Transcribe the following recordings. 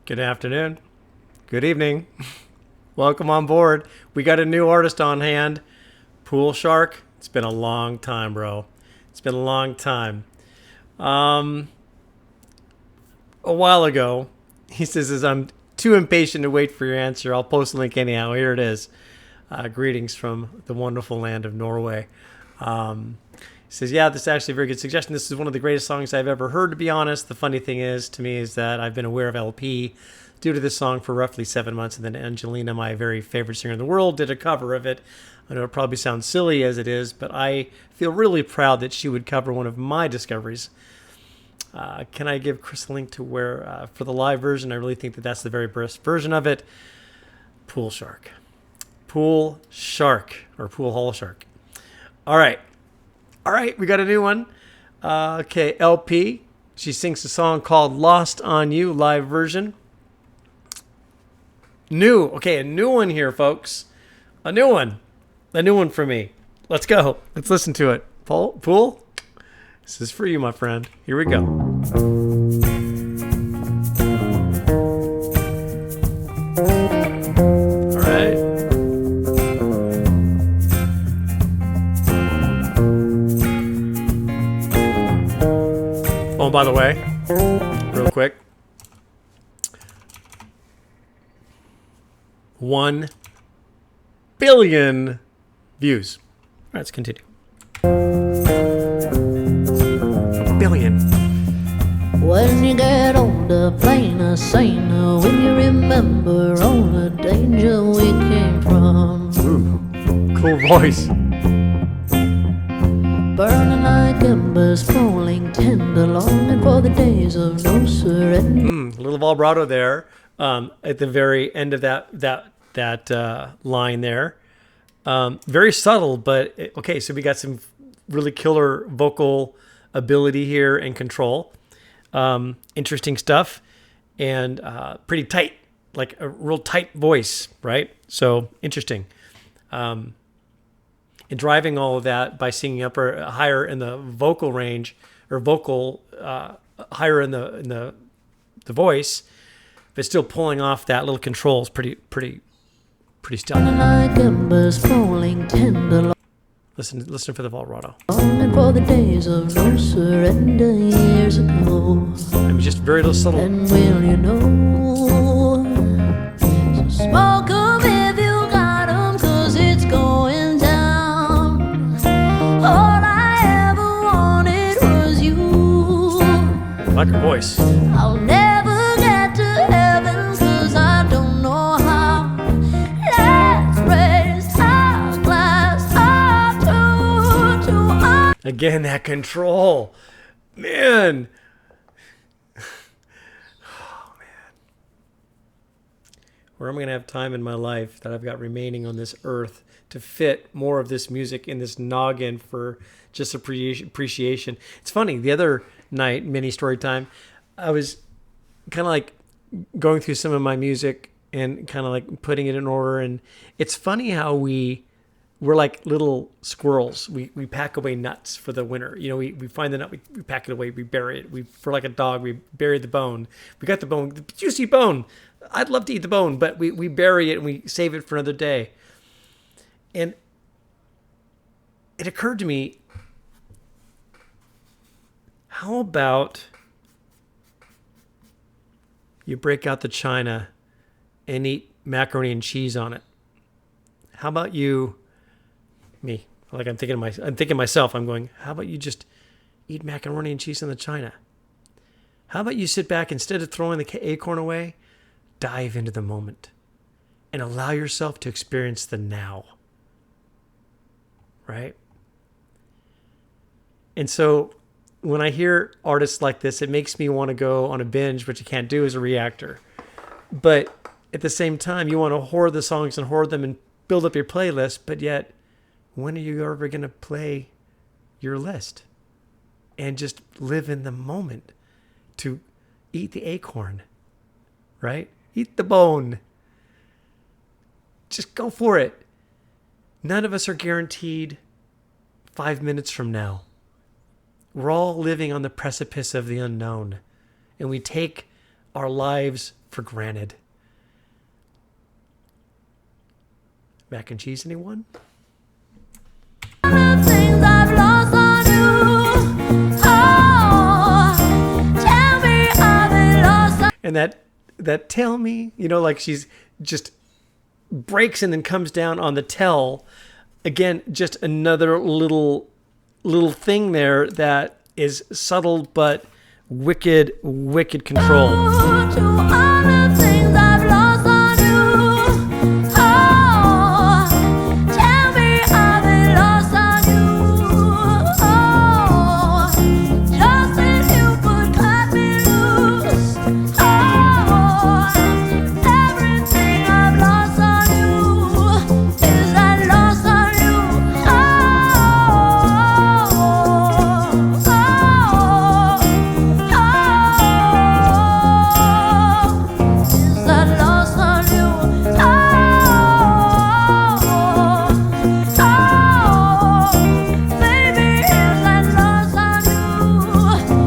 Good afternoon. Good evening. Welcome on board. We got a new artist on hand, Pool Shark. It's been a long time, bro. It's been a long time. A while ago, he says, I'm too impatient to wait for your answer. I'll post a link anyhow. Here it is. Greetings from the wonderful land of Norway. He says, yeah, this is actually a very good suggestion. This is one of the greatest songs I've ever heard, to be honest. The funny thing is, to me, is that I've been aware of LP due to this song for roughly 7 months, and then Angelina, my very favorite singer in the world, did a cover of it. I know it probably sounds silly as it is, but I feel really proud that she would cover one of my discoveries. Can I give Chris a link to where, for the live version, I really think that that's the very best version of it. Pool Shark. Pool Shark, or Pool Hall Shark. All right, we got a new one. Okay, LP. She sings a song called Lost on You, live version. A new one here, folks. A new one for me. Let's go. Let's listen to it. Pool, this is for you, my friend. Here we go. All right. Oh, by the way, real quick. 1 billion views. Let's continue. Billion. When you get older, plainer, saner, when you remember all the danger we came from. Ooh, cool voice. Burning like embers, falling tender, longing for the days of no surrender. A little vibrato there at the very end of that line there. Very subtle, but okay. So we got some really killer vocal ability here and control. Interesting stuff, and pretty tight, like a real tight voice, right? So interesting. And driving all of that by singing higher in the vocal range, or vocal higher in the voice, but still pulling off that little control is pretty stellar. Like embers falling tender, Listen for the vibrato. longing for the days of no surrender years ago. It was just very little subtle. And will you know? So smoke 'em if you got 'em, 'cause it's going down. All I ever wanted was you. I like her voice. I'll never get to heaven, 'cause I don't know how. Let's raise our glass up to our... Again, that control, man. Where am I going to have time in my life that I've got remaining on this earth to fit more of this music in this noggin for just appreciation? It's funny, the other night, mini story time, I was kind of like going through some of my music and kind of like putting it in order. And it's funny how we're like little squirrels. We pack away nuts for the winter. You know, we find the nut, we pack it away, we bury it. For like a dog, we bury the bone. We got the bone, the juicy bone. I'd love to eat the bone, but we bury it and we save it for another day. And it occurred to me, how about you break out the china and eat macaroni and cheese on it? How about me? Like I'm thinking myself, I'm going, how about you just eat macaroni and cheese in the china? How about you sit back, instead of throwing the acorn away, dive into the moment and allow yourself to experience the now, right? And so when I hear artists like this, it makes me want to go on a binge, which I can't do as a reactor. But at the same time, you want to hoard the songs and hoard them and build up your playlist, but yet, when are you ever going to play your list and just live in the moment to eat the acorn, right? Eat the bone. Just go for it. None of us are guaranteed 5 minutes from now. We're all living on the precipice of the unknown, and we take our lives for granted. Mac and cheese, anyone? The things I've lost on you. Oh, tell me I've been lost on And that tell me, like she's just breaks and then comes down on the tell. Again, just another little thing there that is subtle but wicked control. to all the things I've lost on you. Oh, tell me I've been lost on you. Oh, just as you could cut me loose. Oh, everything I've lost on you is that lost on you. Is that lost on you? Baby, is that lost on you?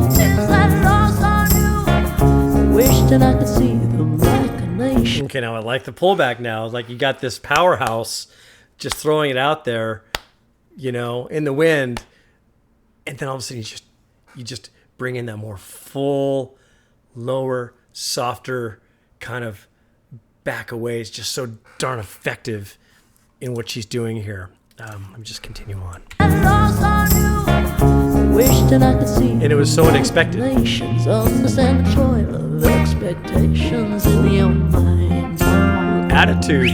Is that lost on you? Wish that I could see the machination. Okay, now I like the pullback now. Like you got this powerhouse just throwing it out there, in the wind. And then all of a sudden you just bring in that more full, lower, softer kind of back away. It's just so darn effective in what she's doing here. Let me just continue on. Lost on you. Wish that I could see. And it was so unexpected. Nations understand the toil of expectations in your mind. Attitude.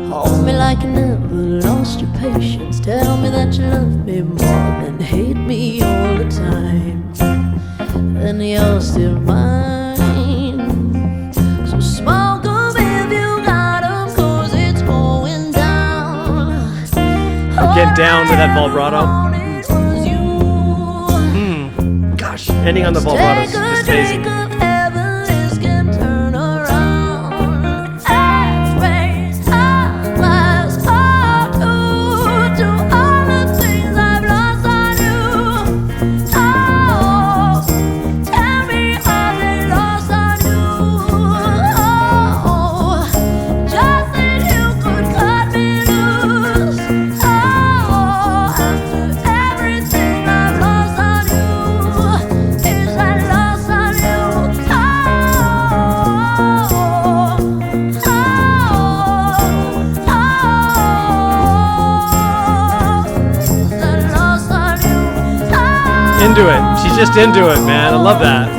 Hold me like you never lost your patience. Tell me that you love me more than hate me all the time. And you're still mine. So smoke 'em if you got 'em, 'cause it's going down. Get down to that vibrato. It was you. Gosh, ending on the vibrato is just amazing. Into it. She's just into it, man. I love that.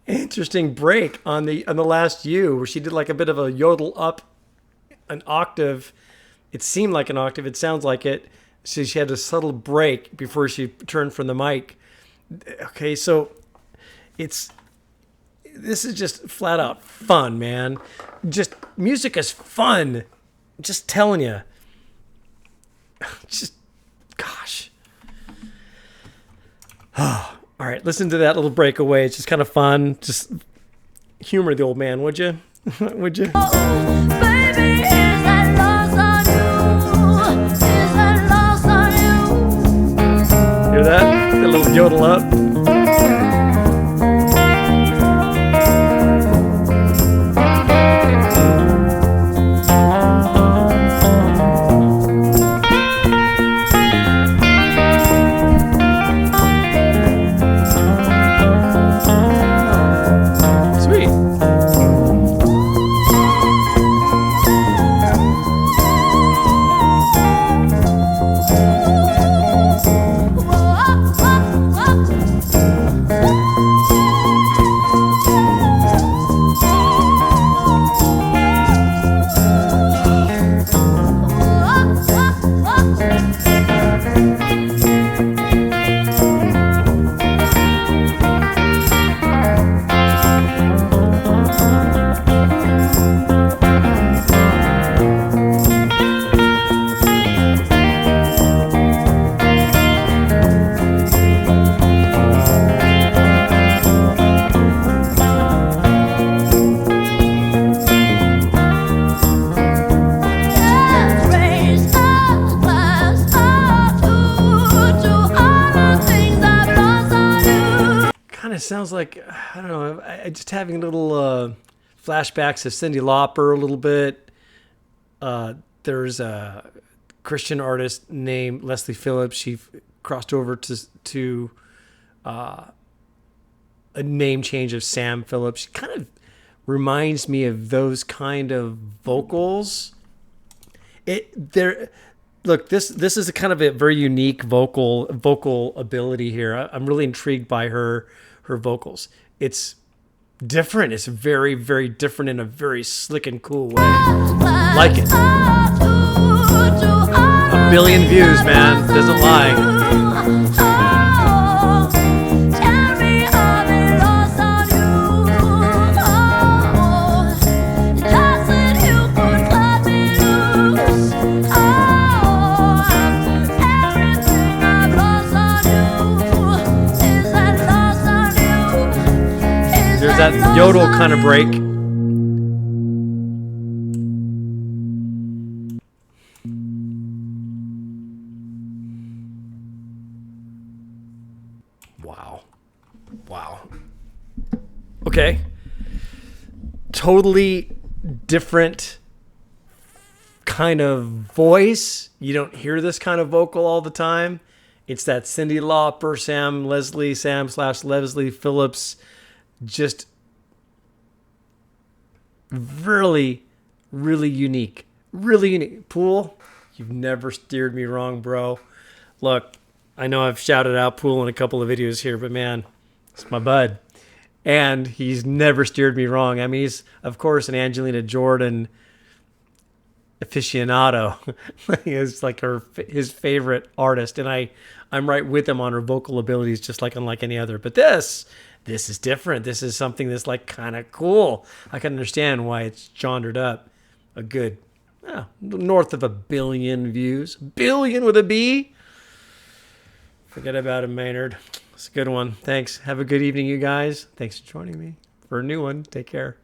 Interesting break on the last U where she did like a bit of a yodel up an octave. It seemed like an octave. It sounds like it. So she had a subtle break before she turned from the mic. Okay, so this is just flat out fun, man. Just music is fun. Just telling you. Just, gosh. All right, listen to that little breakaway. It's just kind of fun. Just humor the old man, would you? Would you? Baby, is that lost on you? Is that lost on you? Hear that? That little yodel up. sounds like, I don't know. I just having little flashbacks of Cindy Lauper a little bit. There's a Christian artist named Leslie Phillips. She crossed over to a name change of Sam Phillips. She kind of reminds me of those kind of vocals. Look, this is a kind of a very unique vocal ability here. I'm really intrigued by her vocals. It's different. It's very, very different in a very slick and cool way. Like it. A billion views, man. Doesn't lie. There's that yodel kind of break. Wow. Okay. Totally different kind of voice. You don't hear this kind of vocal all the time. It's that Cindy Lauper, Sam/Leslie Phillips. Just really, really unique. Really unique. Pool, you've never steered me wrong, bro. Look, I know I've shouted out Pool in a couple of videos here, but man, it's my bud. And he's never steered me wrong. I mean, he's, of course, an Angelina Jordan aficionado. He's like his favorite artist. And I'm right with him on her vocal abilities, just like unlike any other. But this is different. This is something that's like kind of cool. I can understand why it's gendered up a good, north of 1 billion views. Billion with a B. Forget about it, Maynard. It's a good one. Thanks. Have a good evening, you guys. Thanks for joining me for a new one. Take care.